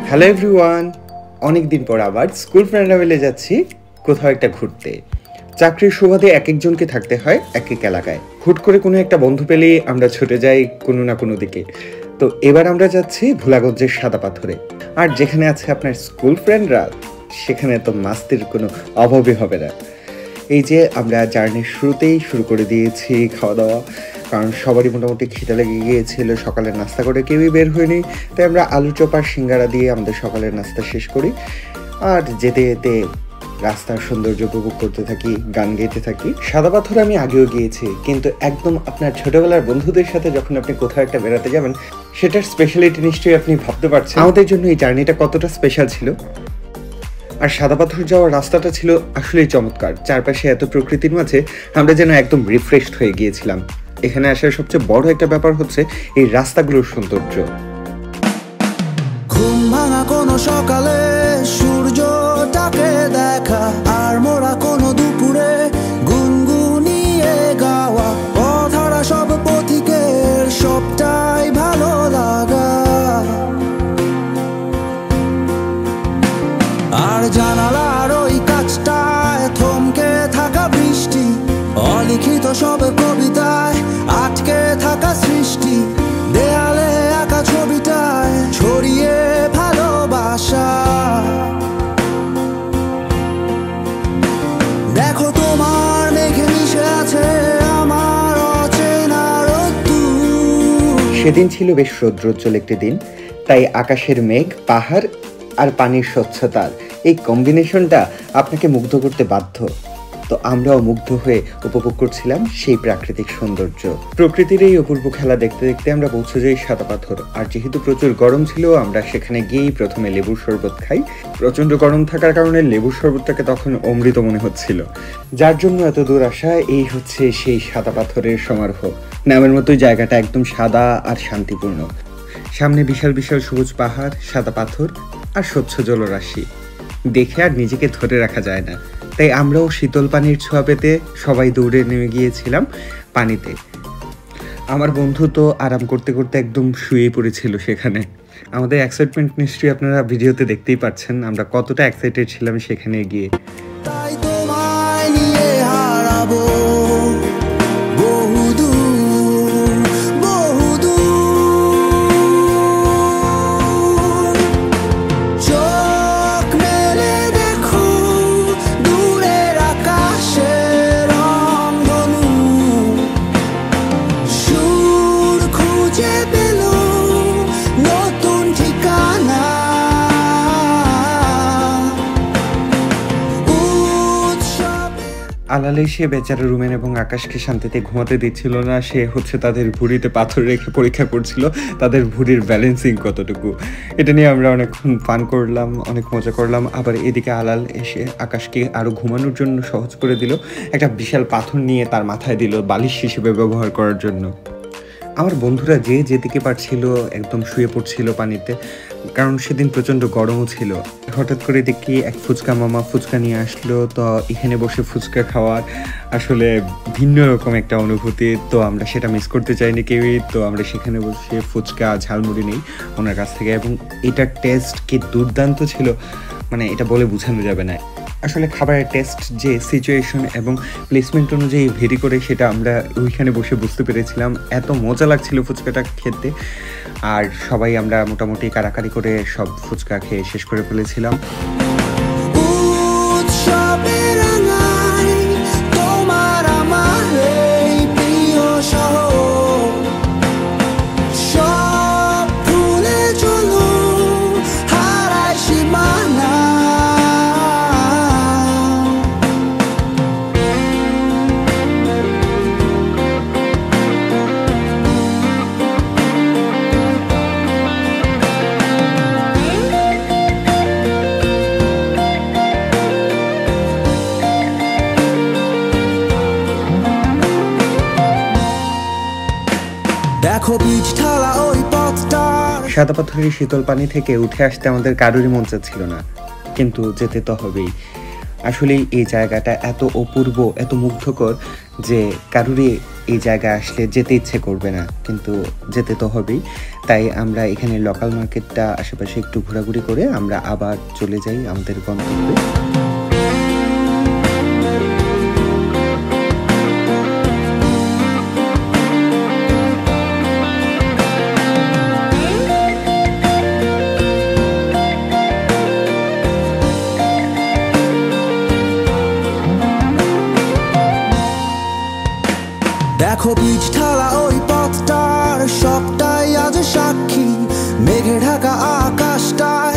Hello everyone, অনেকদিন পর আবার স্কুল ফ্রেন্ডরা মিলে যাচ্ছি কোথাও একটা ঘুরতে। চাকরির সুবাদে এক একজনকে থাকতে হয় এক এক এলাকায়। হুট করে কোনো একটা বন্ধু পেলেই আমরা ছুটে যাই কোনো না কোনো দিকে। তো এবার আমরা যাচ্ছি ভোলাগঞ্জের সাদা পাথরে। আর যেখানে আছে আপনার স্কুল ফ্রেন্ডরা, সেখানে তো মাস্তির কোনো অভাবই হবে না। এই যে আমরা জার্নির শুরুতেই শুরু করে দিয়েছি খাওয়া দাওয়া, কারণ সবারই মোটামুটি খিদে লেগে গিয়েছিল। সকালের নাস্তা করে কেউই বের হয়নি, তাই আমরা আলু চপ আর সিঙ্গারা দিয়ে আমাদের সকালের নাস্তা শেষ করি। আর যেতে যেতে রাস্তার সৌন্দর্য উপভোগ করতে থাকি, গান গাইতে থাকি। সাদা পাথরে আমি আগেও গিয়েছি, কিন্তু একদম আপনার ছোটবেলার বন্ধুদের সাথে যখন আপনি কোথাও একটা বেড়াতে যাবেন, সেটার স্পেশালিটি নিশ্চয়ই আপনি ভাবতে পারছেন আমাদের জন্য এই জার্নিটা কতটা স্পেশাল ছিল। আর সাদা পাথর যাওয়ার রাস্তাটা ছিল আসলেই চমৎকার। চারপাশে এত প্রকৃতির মাঝে আমরা যেন একদম রিফ্রেশড হয়ে গিয়েছিলাম। এখানে আসার সবচেয়ে বড় একটা ব্যাপার হচ্ছে এই রাস্তাগুলোর সৌন্দর্য। ঘুম ভাঙা কোনো সকালে সূর্যটাকে দেখা, আর মোরা কোনো দুপুরে গুনগুনিয়ে গাওয়া, অধরা সব পথিকের সবটাই ভালো লাগা। আর জানালার ওই কাছটায় থমকে থাকা বৃষ্টি, অলিখিত সব কবিতায় আটকে থাকা সৃষ্টি, দেয়ালে আঁকা ছবিটায় ছড়িয়ে ভালোবাসা। দেখো তোমার মেঘে মিশে আছে আমার অচেনা রোদ্দুর। সেদিন ছিল বেশ রৌদ্রোজ্জ্বল একটি দিন, তাই আকাশের মেঘ, পাহাড় আর পানির স্বচ্ছতার এই কম্বিনেশনটা আপনাকে মুগ্ধ করতে বাধ্য। তো আমরাও মুগ্ধ হয়ে উপভোগ করছিলাম সেই প্রাকৃতিক সৌন্দর্য। প্রকৃতির এই অপূর্ব খেলা দেখতে দেখতে আমরা পৌঁছে যাই সাদা পাথর। আর যেহেতু প্রচুর গরম ছিল, আমরা সেখানে গিয়েই প্রথমে লেবুর শরবত খাই। প্রচণ্ড গরম থাকার কারণে লেবুর শরবতটাকে তখন অমৃত মনে হচ্ছিল। যার জন্য এত দূর আসা। এই হচ্ছে সেই সাদা পাথরের সমারোহ। নামের মতোই জায়গাটা একদম সাদা আর শান্তিপূর্ণ। সামনে বিশাল বিশাল সবুজ পাহাড়, সাদা পাথর আর স্বচ্ছ জলরাশি দেখে আর নিজেকে ধরে রাখা যায় না। তাই আমরাও শীতল পানির ছোঁয়া পেতে সবাই দৌড়ে নেমে গিয়েছিলাম পানিতে। আমার বন্ধু তো আরাম করতে করতে একদম শুয়েই পড়েছিল সেখানে। আমাদের এক্সাইটমেন্ট নিশ্চয়ই আপনারা ভিডিওতে দেখতেই পাচ্ছেন আমরা কতটা এক্সাইটেড ছিলাম সেখানে গিয়ে। তাই তোমায় নিয়ে হারাবো আলালে সে বেচারা রুমেন এবং আকাশকে শান্তিতে ঘুমাতে দিচ্ছিল না। সে হচ্ছে তাদের ভুঁড়িতে পাথর রেখে পরীক্ষা করছিল তাদের ভুঁড়ির ব্যালেন্সিং কতটুকু। এটা নিয়ে আমরা অনেকক্ষণ ফান করলাম, অনেক মজা করলাম। আবার এদিকে আলাল এসে আকাশকে আরও ঘুমানোর জন্য সহজ করে দিল। একটা বিশাল পাথর নিয়ে তার মাথায় দিল বালিশ হিসেবে ব্যবহার করার জন্য। আমার বন্ধুরা যে যেদিকে পারছিল একদম শুয়ে পড়ছিল পানিতে, কারণ সেদিন প্রচণ্ড গরমও ছিল। হঠাৎ করে দেখি এক ফুচকা মামা ফুচকা নিয়ে আসলো। তো এখানে বসে ফুচকা খাওয়ার আসলে ভিন্ন রকম একটা অনুভূতি। তো আমরা সেটা মিস করতে চাইনি কেউই। তো আমরা সেখানে বসে ফুচকা ঝালমুড়ি নেই ওনার কাছ থেকে, এবং এটার টেস্ট কি দুর্দান্ত ছিল, মানে এটা বলে বোঝানো যাবে না। আসলে খাবারের টেস্ট যে সিচুয়েশন এবং প্লেসমেন্ট অনুযায়ী ভেরি করে, সেটা আমরা ওইখানে বসে বুঝতে পেরেছিলাম। এত মজা লাগছিল ফুচকাটা খেতে। আর সবাই আমরা মোটামুটি কারাকারি করে সব ফুচকা খেয়ে শেষ করে ফেলেছিলাম। সাদা পাথরের শীতল পানি থেকে উঠে আসতে আমাদের কারোরই মন চাচ্ছিল না, কিন্তু যেতে তো হবেই। আসলে এই জায়গাটা এত অপূর্ব, এত মুগ্ধকর যে কারোরই এই জায়গায় আসলে যেতে ইচ্ছে করবে না, কিন্তু যেতে তো হবেই। তাই আমরা এখানে লোকাল মার্কেটটা আশেপাশে একটু ঘোরাঘুরি করে আমরা আবার চলে যাই আমাদের গন্তব্যে। দেখো পিচ ঢালা ওই পথটার সবটাই আজ সাক্ষী, মেঘে ঢাকা আকাশটায়